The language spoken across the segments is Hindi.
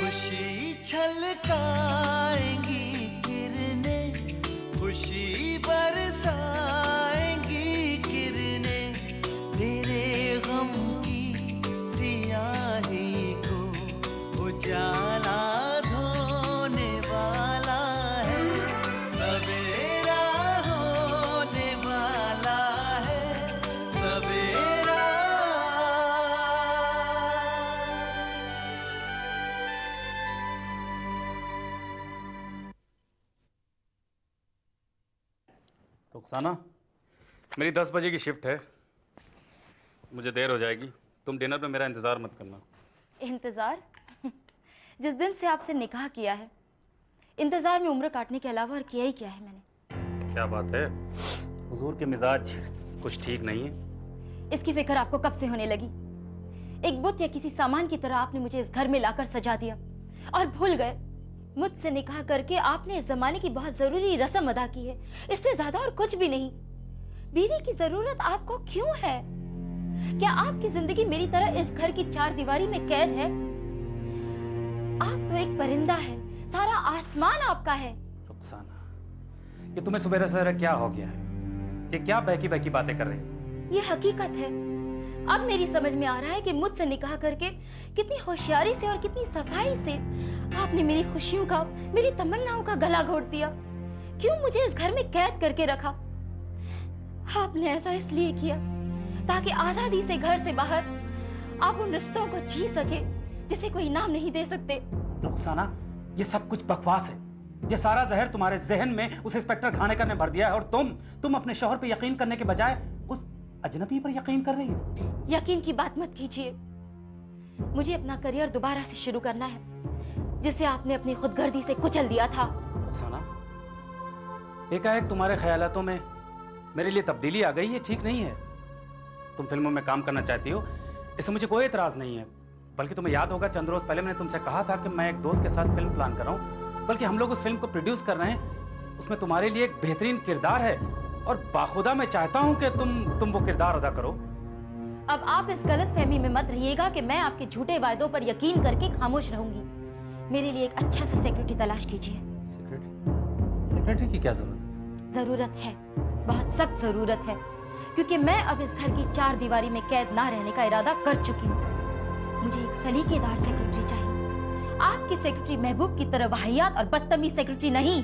खुशी छलकाएंगी किरणें, खुशी बरसाएंगी किरणें, तेरे गम की सियाही को उजाला धोने वाला है, सवेरा होने वाला है, सवेरा। रुखसाना, मेरी 10 बजे की शिफ्ट है, मुझे देर हो जाएगी। तुम डिनर पे मेरा इंतज़ार मत करना। इंतज़ार? जिस दिन से आपसे निकाह किया है, इंतज़ार में उम्र काटने के अलावा और किया ही क्या है मैंने। क्या बात है, हुजूर के मिजाज कुछ ठीक नहीं है। इसकी फिक्र आपको कब से होने लगी? एक बुत या किसी सामान की तरह आपने मुझे इस घर में लाकर सजा दिया और भूल गए मुझसे निकाह करके आपने इस जमाने की बहुत जरूरी रस्म अदा की है, इससे ज्यादा और कुछ भी नहीं। बीवी की जरूरत आपको क्यों है? क्या आपकी जिंदगी मेरी तरह इस घर की चार दीवारी में कैद है? आप तो एक परिंदा है, सारा आसमान आपका है। रुखसाना, ये तुम्हें सुबह सवेरे क्या हो गया है? ये क्या बहकी बहकी बातें कर रही हो? ये हकीकत है। अब मेरी समझ में आ रहा है कि मुझसे निकाह करके कितनी होशियारी से और कितनी सफाई से आपने मेरी खुशियों का, मेरी तमन्नाओं का गला घोट दिया। क्यों मुझे इस घर में कैद करके रखा? आपने ऐसा इसलिए किया ताकि आजादी से घर से बाहर आप उन रिश्तों को जी सके जिसे कोई नाम नहीं दे सकते। रुखसाना, ये सब कुछ बकवास है। ये सारा जहर तुम्हारे जहन में उस इंस्पेक्टर खानेकर ने भर दिया है और तुम अपने शौहर पे यकीन करने के बजाय उस अजनबी पर यकीन कर रही हो। यकीन की बात मत कीजिए। मुझे अपना करियर दोबारा से शुरू करना है, जिसे आपने अपनी खुदगर्दी से कुचल दिया था। रुखसाना, एकाएक तुम्हारे ख्यालातों में मेरे लिए तब्दीली आ गई, ये ठीक नहीं है। तुम फिल्मों में काम करना चाहती हो, इससे मुझे कोई एतराज नहीं है। बल्कि तुम्हें याद होगा, चंद रोज पहले मैंने तुमसे कहा था कि मैं एक दोस्त के साथ फिल्म प्लान कर रहा हूँ, बल्कि हम लोग उस फिल्म को प्रोड्यूस कर रहे हैं। उसमें तुम्हारे लिए एक बेहतरीन किरदार है और बाखुदा मैं चाहता हूँ कि तुम वो किरदार अदा करो। अब आप इस गलत फहमी में मत रहिएगा कि मैं आपके झूठे वायदों पर यकीन करके खामोश रहूंगी। मेरे लिए एक अच्छा सा सेक्रेटरी तलाश कीजिए। सेक्रेटरी की क्या जरूरत? जरूरत है, बहुत सख्त जरूरत है, क्योंकि मैं अब इस घर की चार दीवारी में कैद ना रहने का इरादा कर चुकी हूँ। मुझे एक सलीकेदार सेक्रेटरी चाहिए, आपकी सेक्रेटरी महबूब की तरह वाहियात और बदतमीज सेक्रेटरी नहीं।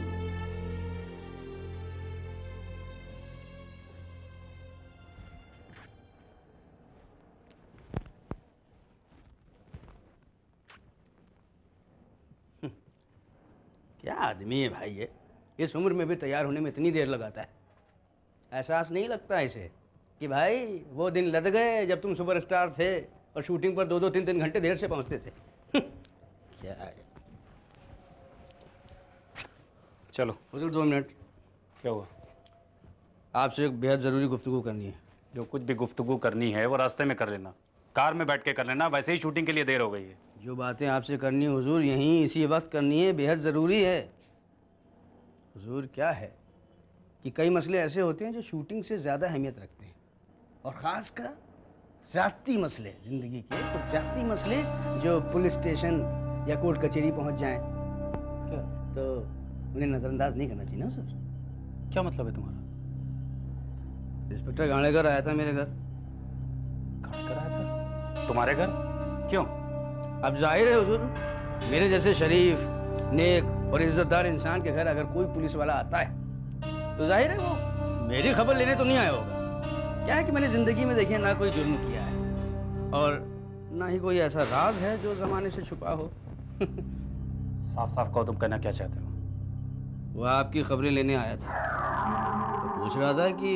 क्या आदमी है भाई ये, इस उम्र में भी तैयार होने में इतनी देर लगाता है। एहसास नहीं लगता इसे कि भाई वो दिन लद गए जब तुम सुपरस्टार थे और शूटिंग पर 2-2, 3-3 घंटे देर से पहुंचते थे। क्या है? चलो हुजूर 2 मिनट। क्या हुआ? आपसे एक बेहद ज़रूरी गुफ्तगू करनी है। जो कुछ भी गुफ्तगू करनी है वो रास्ते में कर लेना, कार में बैठ के कर लेना, वैसे ही शूटिंग के लिए देर हो गई है। जो बातें आपसे करनी है हुजूर, यहीं इसी वक्त करनी है, बेहद ज़रूरी है। हुजूर क्या है कि कई मसले ऐसे होते हैं जो शूटिंग से ज़्यादा अहमियत रखते हैं, और ख़ासकर ज़्यादती मसले, ज़िंदगी के कुछ ज़्यादती मसले जो पुलिस स्टेशन या कोर्ट कचहरी पहुंच जाएं, क्या तो उन्हें नज़रअंदाज नहीं करना चाहिए ना सर। क्या मतलब है तुम्हारा? इंस्पेक्टर गाड़ेकर आया था मेरे घर। गाड़ेकर आया था तुम्हारे घर? क्यों? अब जाहिर है हुजूर, मेरे जैसे शरीफ, नेक और इज्जतदार इंसान के घर अगर कोई पुलिस वाला आता है तो जाहिर है वो मेरी खबर लेने तो नहीं आया होगा। क्या है कि मैंने ज़िंदगी में देखिए ना कोई जुर्म किया है और ना ही कोई ऐसा राज है जो ज़माने से छुपा हो। साफ साफ कहो, तुम कहना क्या चाहते हो? वो आपकी खबरें लेने आया था, तो पूछ रहा था कि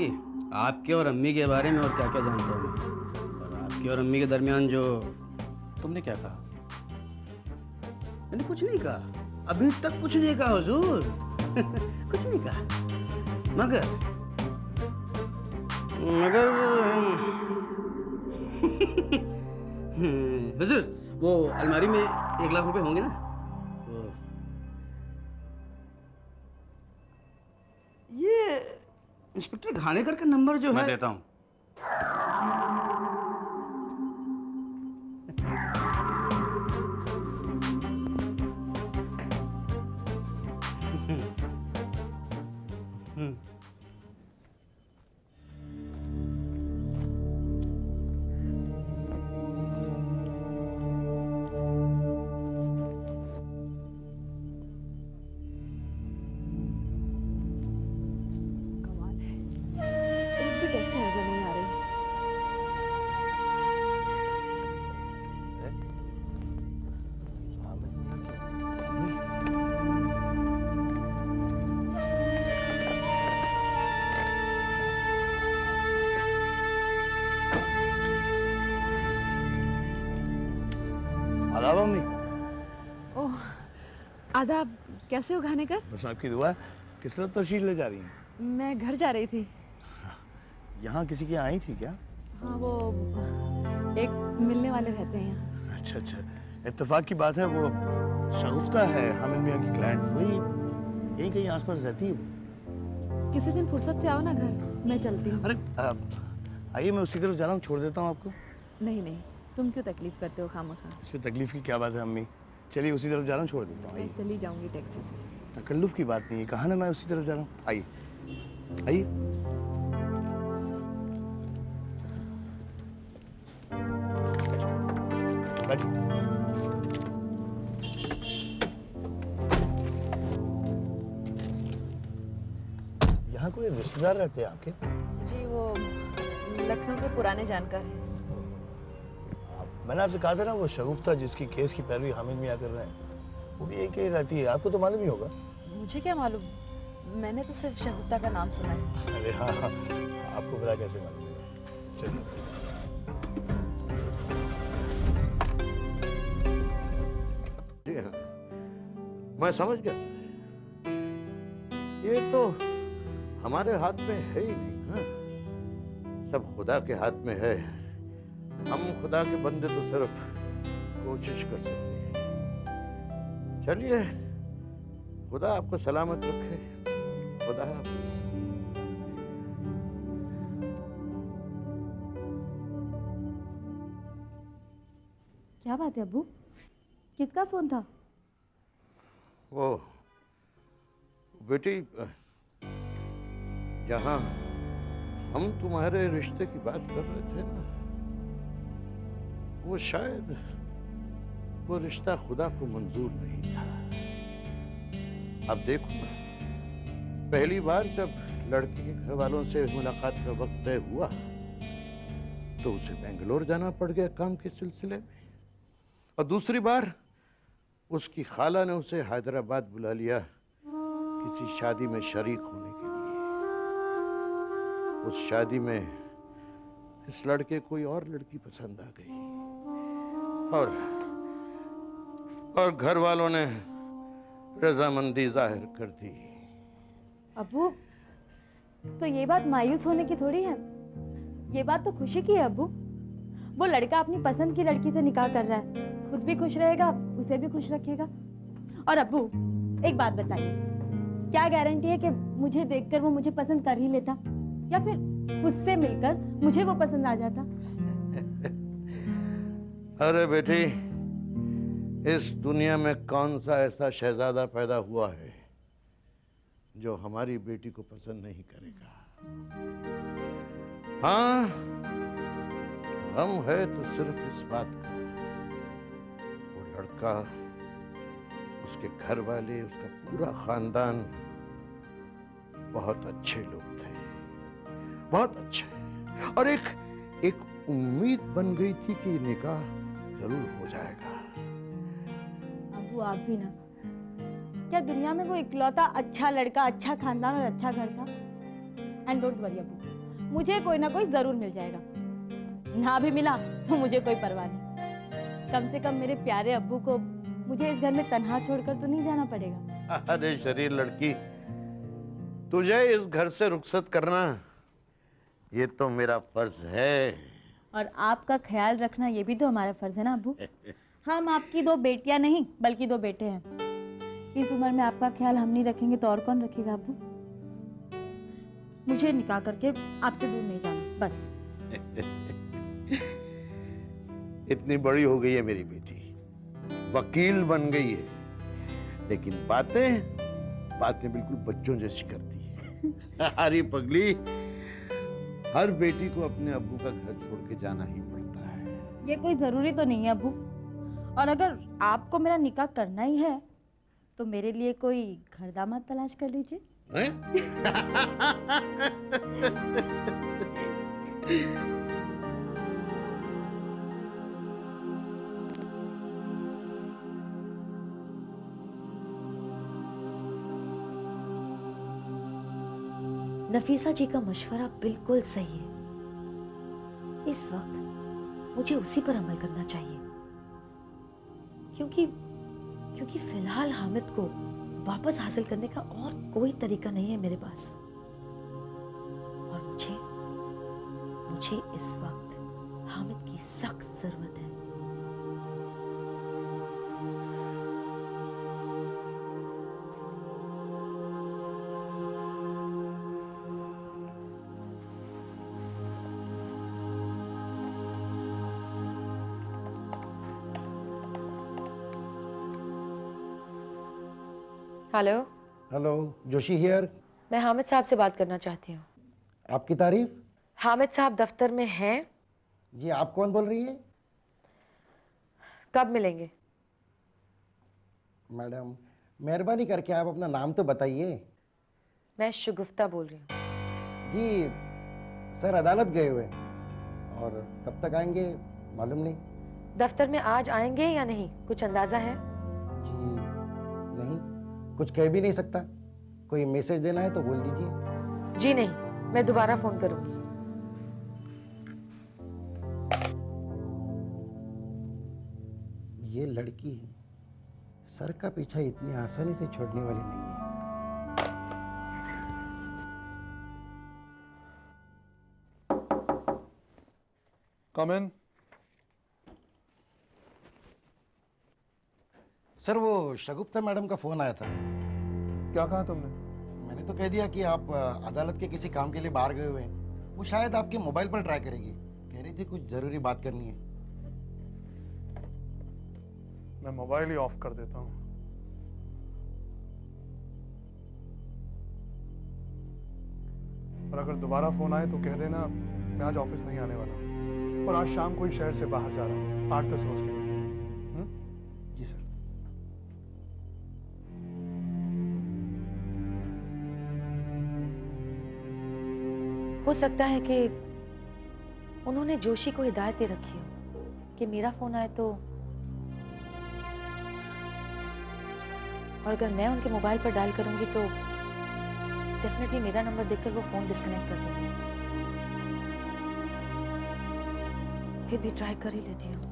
आपके और अम्मी के बारे में और क्या क्या जानता हूँ, और आपके और अम्मी के दरमियान जो। तुमने क्या कहा? मैंने कुछ नहीं कहा, अभी तक कुछ नहीं कहा हुजूर। कुछ नहीं कहा, मगर हुजूर वो अलमारी में 1 लाख रुपए होंगे ना? तो ये इंस्पेक्टर घाणेकर का नंबर जो मैं है, देता हूँ। कमाल है, एक भी टैक्सी नजर नहीं आ रही। आदाब अम्मी। ओह आदाब, कैसे हो खाने का? बस आपकी दुआ। किस तरह तशरीफ ले जा रही हैं? मैं घर जा रही थी। यहाँ किसी के यहाँ आई थी क्या? हाँ, वो एक मिलने वाले रहते हैं यहाँ। अच्छा अच्छा, इत्तेफाक की बात है, वो शगुफ्ता है हामिद मियाँ की क्लाइंट, वही यहीं कहीं आसपास रहती है वो। किसी दिन फुर्सत से आओ ना घर, मैं चलती हूँ। अरे आइए, मैं उसी तरफ जा रहा हूँ, छोड़ देता हूँ आपको। नहीं नहीं, तुम क्यों तकलीफ करते हो खामखा? इसमें तकलीफ की क्या बात है अम्मी? चलिए उसी तरफ जा रहा हूँ, छोड़ देता हूँ। मैं आइए, चली जाऊंगी टैक्सी से। तकल्लुफ की बात नहीं है, कहा ना मैं उसी तरफ जा रहा हूँ। आइए आइए। बैठिए। यहाँ कोई रिश्तेदार रहते हैं आपके? जी, वो लखनऊ के पुराने जानकार हैं। मैंने आपसे कहा था ना, वो शगुफ्ता जिसकी केस की पैरवी हामिद मियाँ कर रहे हैं, वो भी यही कहीं रहती है, आपको तो मालूम ही होगा। मुझे क्या मालूम, मैंने तो सिर्फ शगुफ्ता का नाम सुना है। अरे हाँ, आपको पता कैसे मालूम होगा? चलिए। जी हाँ, मैं समझ गया। ये तो हमारे हाथ में है ही नहीं। हाँ? सब खुदा के हाथ में है। हम खुदा के बंदे तो सिर्फ कोशिश कर सकते हैं। चलिए, खुदा आपको सलामत रखे। खुदा हाफिज। क्या बात है अब्बू, किसका फोन था? वो बेटी, जहां हम तुम्हारे रिश्ते की बात कर रहे थे ना, वो शायद वो रिश्ता खुदा को मंजूर नहीं था। अब देखो ना, पहली बार जब लड़की के घर वालों से मुलाकात का वक्त तय हुआ तो उसे बेंगलोर जाना पड़ गया काम के सिलसिले में, और दूसरी बार उसकी खाला ने उसे हैदराबाद बुला लिया किसी शादी में शरीक होने के लिए। उस शादी में इस लड़के कोई और लड़की पसंद आ गई और घर वालों ने रजामंदी जाहिर कर दी। अब्बू, तो ये बात मायूस होने की थोड़ी है, ये बात तो खुशी की है अब्बू। वो लड़का अपनी पसंद की लड़की से निकाह कर रहा है, खुद भी खुश रहेगा, उसे भी खुश रखेगा। और अब्बू, एक बात बताइए, क्या गारंटी है कि मुझे देखकर वो मुझे पसंद कर ही लेता, या फिर उससे मिलकर मुझे वो पसंद आ जाता? अरे बेटी, इस दुनिया में कौन सा ऐसा शहजादा पैदा हुआ है जो हमारी बेटी को पसंद नहीं करेगा? हाँ, गम है तो सिर्फ इस बात का, वो लड़का, उसके घर वाले, उसका पूरा खानदान बहुत अच्छे लोग थे, बहुत अच्छे। और एक उम्मीद बन गई थी कि निकाह जरूर हो जाएगा। अब्बू, आप भी ना, क्या दुनिया में वो इकलौता अच्छा लड़का, अच्छा खानदान और अच्छा घर था? एंड डोंट वरी अब्बू, मुझे कोई ना कोई जरूर मिल जाएगा। ना भी मिला तो मुझे कोई परवाह नहीं। कम से कम मेरे प्यारे अब्बू को मुझे इस घर में तन्हा छोड़कर तो नहीं जाना पड़ेगा। अरे शरीर लड़की, तुझे इस घर से रुखसत करना ये तो मेरा फर्ज है। और आपका ख्याल रखना ये भी तो हमारा फर्ज है ना अब्बू। हम आपकी दो बेटियां नहीं बल्कि दो बेटे हैं। इस उम्र में आपका ख्याल हम नहीं रखेंगे तो और कौन रखेगा अब्बू? मुझे निकाह करके आपसे दूर नहीं जाना, बस। इतनी बड़ी हो गई है मेरी बेटी, वकील बन गई है, लेकिन बातें बातें बिल्कुल बच्चों जैसी करती है। अरे पगली, हर बेटी को अपने अब्बू का घर छोड़ के जाना ही पड़ता है। ये कोई जरूरी तो नहीं है अब्बू, और अगर आपको मेरा निकाह करना ही है तो मेरे लिए कोई घर दामाद तलाश कर लीजिए। नफीसा जी का मशवरा बिल्कुल सही है। इस वक्त मुझे उसी पर अमल करना चाहिए, क्योंकि फिलहाल हामिद को वापस हासिल करने का और कोई तरीका नहीं है मेरे पास। और मुझे इस वक्त हामिद की सख्त जरूरत है। हेलो। Hello, Joshi here. मैं हामिद साहब से बात करना चाहती हूँ। आपकी तारीफ। हामिद साहब दफ्तर में हैं? जी, आप कौन बोल रही हैं? कब मिलेंगे? मैडम, मेहरबानी करके आप अपना नाम तो बताइए। मैं शगुफ्ता बोल रही हूँ। जी, सर अदालत गए हुए और कब तक आएंगे मालूम नहीं। दफ्तर में आज आएंगे या नहीं, कुछ अंदाजा है? जी नहीं, कुछ कह भी नहीं सकता। कोई मैसेज देना है तो बोल दीजिए। जी नहीं, मैं दोबारा फोन करूंगी। ये लड़की सर का पीछा इतनी आसानी से छोड़ने वाली नहीं है। कम इन। सर, वो शगुफ्ता मैडम का फोन आया था। क्या कहा तुमने? मैंने तो कह दिया कि आप अदालत के किसी काम के लिए बाहर गए हुए हैं। वो शायद आपके मोबाइल पर ट्राई करेगी। कह रही थी कुछ जरूरी बात करनी है। मैं मोबाइल ही ऑफ कर देता हूँ। और अगर दोबारा फोन आए तो कह देना मैं आज ऑफिस नहीं आने वाला और आज शाम को ही शहर से बाहर जा रहा हूँ 8-10 रोज के लिए। जी सर। हो सकता है कि उन्होंने जोशी को हिदायत दे रखी हो कि मेरा फोन आए तो, और अगर मैं उनके मोबाइल पर डायल करूंगी तो डेफिनेटली मेरा नंबर देखकर वो फोन डिस्कनेक्ट कर देंगे। फिर भी ट्राई कर ही लेती हूँ।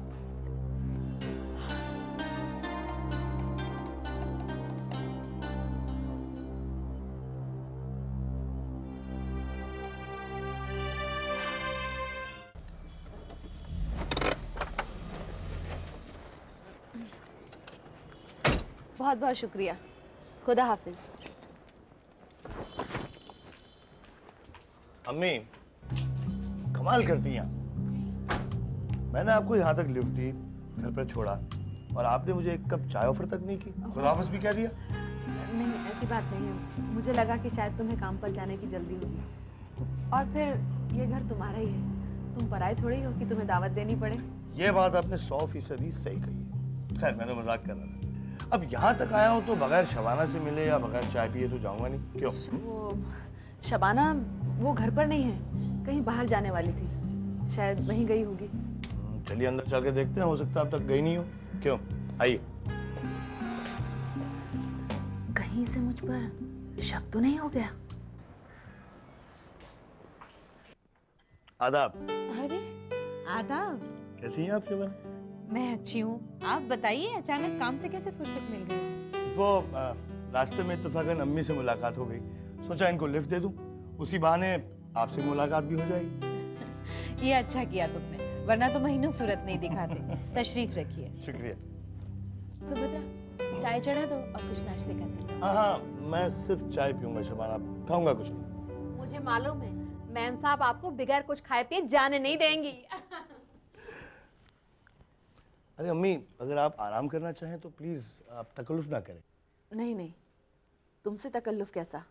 बहुत बहुत शुक्रिया। खुदा हाफिज। अम्मी कमाल करती हैं। मैंने आपको यहाँ तक लिफ्ट दी, घर पर छोड़ा और आपने मुझे एक कप चाय ऑफर तक नहीं की। खुदा हाफिज भी कह दिया। नहीं, ऐसी बात नहीं है। मुझे लगा कि शायद तुम्हें काम पर जाने की जल्दी होगी और फिर ये घर तुम्हारा ही है। तुम पराए थोड़ी हो कि तुम्हें दावत देनी पड़े। ये बात आपने 100% सही कही है। खैर, मैं तो मजाक कर रहा था। अब यहाँ तक आया हूँ तो बगैर शबाना से मिले या बगैर चाय पिए तो जाऊंगा नहीं। क्यों? वो शबाना वो घर पर नहीं है, कहीं बाहर जाने वाली थी। शायद वहीं गई होगी। चलिए अंदर चल के देखते हैं, हो सकता है अब तक गई नहीं हो। क्यों? आइए। कहीं से मुझ पर शक तो नहीं हो गया? आदाब। अरे आदाब। कैसी हैं आप शबाना? मैं अच्छी हूँ, आप बताइए अचानक काम से कैसे फुर्सत मिल गई? वो रास्ते में इत्तेफाकन अम्मी से मुलाकात हो गई, सोचा इनको लिफ्ट दे दूं, उसी बहाने आपसे मुलाकात भी हो जाएगी। ये अच्छा किया तुमने, वरना तो महीनों सूरत नहीं दिखाते। तशरीफ रखिए। शुक्रिया। सुभद्रा, चाय चढ़ा दो और कुछ नाश्ते का इंतजाम। हाँ, मैं सिर्फ चाय पीऊंगा शबाना, खाऊंगा कुछ नहीं। मुझे मालूम है, मैम साहब आपको बिगैर कुछ खाए पिए जाने नहीं देंगी। अरे अम्मी, अगर आप आराम करना चाहें तो प्लीज आप तकल्लुफ ना करें। नहीं नहीं, तुमसे तकल्लुफ कैसा?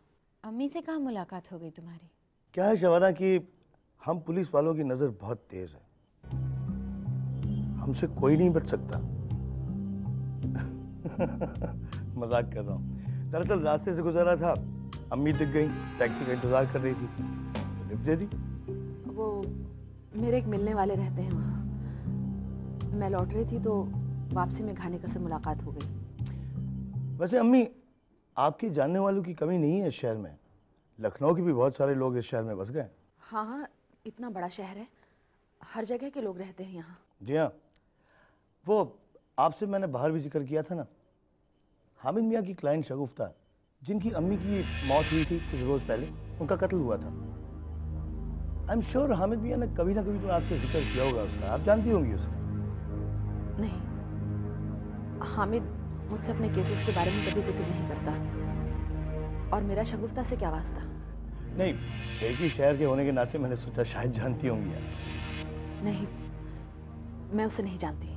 अम्मी से कहाँ मुलाकात हो गई तुम्हारी? क्या है शबाना कि हम पुलिस वालों की नजर बहुत तेज है, हमसे कोई नहीं बच सकता। मजाक कर रहा हूँ। दरअसल रास्ते से गुजरा था, अम्मी दिख गई, टैक्सी का इंतजार कर रही थी, लिफ्ट दे दी। वो मेरे एक मिलने वाले रहते हैं वहाँ, मैं लौट रही थी तो वापसी में घानेकर से मुलाकात हो गई। वैसे अम्मी, आपकी जानने वालों की कमी नहीं है इस शहर में। लखनऊ के भी बहुत सारे लोग इस शहर में बस गए। हाँ हाँ, इतना बड़ा शहर है, हर जगह के लोग रहते हैं यहाँ। जी हाँ, वो आपसे मैंने बाहर भी जिक्र किया था ना, हामिद मियाँ की क्लाइंट शगुफ्ता, जिनकी अम्मी की मौत हुई थी कुछ रोज पहले, उनका कत्ल हुआ था। आई एम श्योर हामिद मियाँ ने कभी ना कभी तो आपसे जिक्र किया होगा उसका, आप जानती होंगी उसे। नहीं, हामिद मुझसे अपने केसेस के बारे में कभी जिक्र नहीं करता, और मेरा शगुफ्ता से क्या वास्ता? नहीं, एक ही शहर के होने के नाते मैंने सोचा शायद जानती होंगी आप। नहीं, मैं उसे नहीं जानती।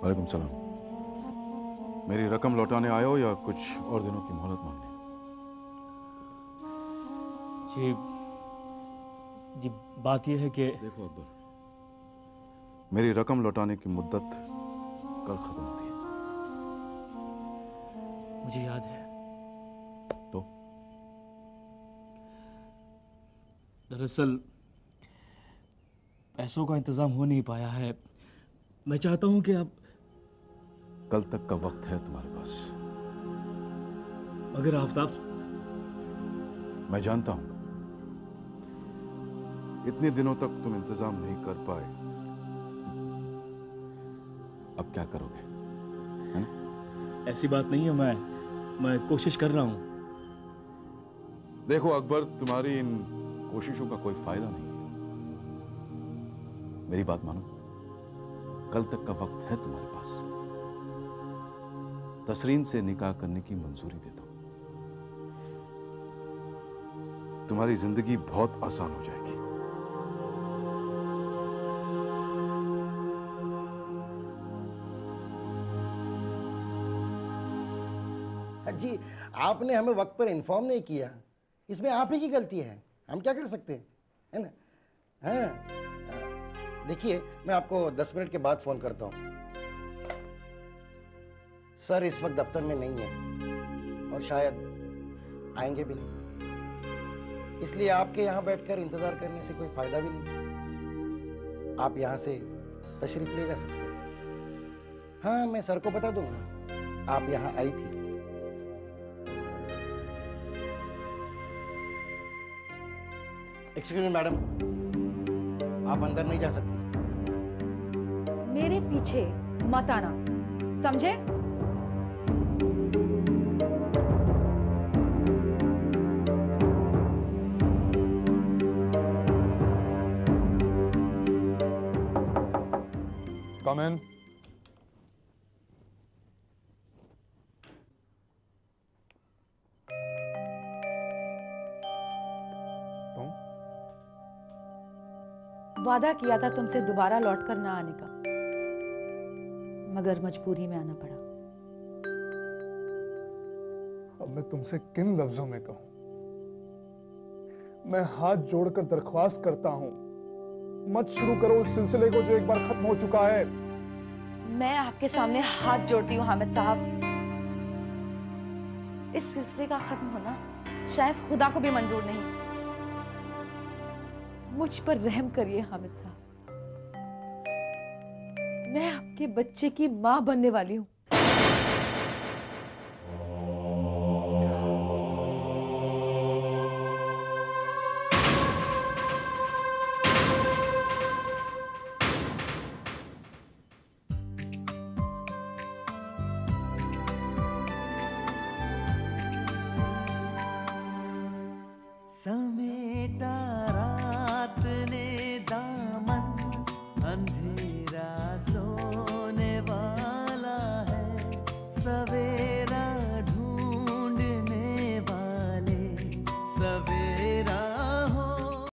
वालेकुम सलाम। मेरी रकम लौटाने आए हो या कुछ और दिनों की मोहलत मांगनी? जी बात यह है कि देखो अकबर, मेरी रकम लौटाने की मुद्दत कल खत्म होती है। मुझे याद है। तो दरअसल पैसों का इंतजाम हो नहीं पाया है। मैं चाहता हूं कि आप कल तक का वक्त है तुम्हारे पास। अगर आफ्ताब, मैं जानता हूं इतने दिनों तक तुम इंतजाम नहीं कर पाए, अब क्या करोगे, है ना? ऐसी बात नहीं है, मैं कोशिश कर रहा हूं। देखो अकबर, तुम्हारी इन कोशिशों का कोई फायदा नहीं है। मेरी बात मानो, कल तक का वक्त है तुम्हारे पास। तसरीन से निकाह करने की मंजूरी दे दो, तुम्हारी जिंदगी बहुत आसान हो जाएगी। जी, आपने हमें वक्त पर इन्फॉर्म नहीं किया, इसमें आप ही की गलती है, हम क्या कर सकते हैं, है ना? हाँ, देखिए, मैं आपको 10 मिनट के बाद फोन करता हूँ। सर इस वक्त दफ्तर में नहीं है और शायद आएंगे भी नहीं, इसलिए आपके यहाँ बैठकर इंतजार करने से कोई फायदा भी नहीं। आप यहाँ से तशरीफ ले जा सकते हैं। हाँ, मैं सर को बता दूंगा आप यहाँ आई थी। एक्सक्यूज मी मैडम, आप अंदर नहीं जा सकती। मेरे पीछे मत आना, समझे? Come in. तुम? वादा किया था तुमसे दोबारा लौट कर ना आने का, मगर मजबूरी में आना पड़ा। अब मैं तुमसे किन लफ्जों में कहूं? मैं हाथ जोड़कर दरख्वास्त करता हूं, मत शुरू करो उस सिलसिले को जो एक बार खत्म हो चुका है। मैं आपके सामने हाथ जोड़ती हूँ हामिद साहब, इस सिलसिले का खत्म होना शायद खुदा को भी मंजूर नहीं। मुझ पर रहम करिए हामिद साहब, मैं आपके बच्चे की मां बनने वाली हूँ। लबे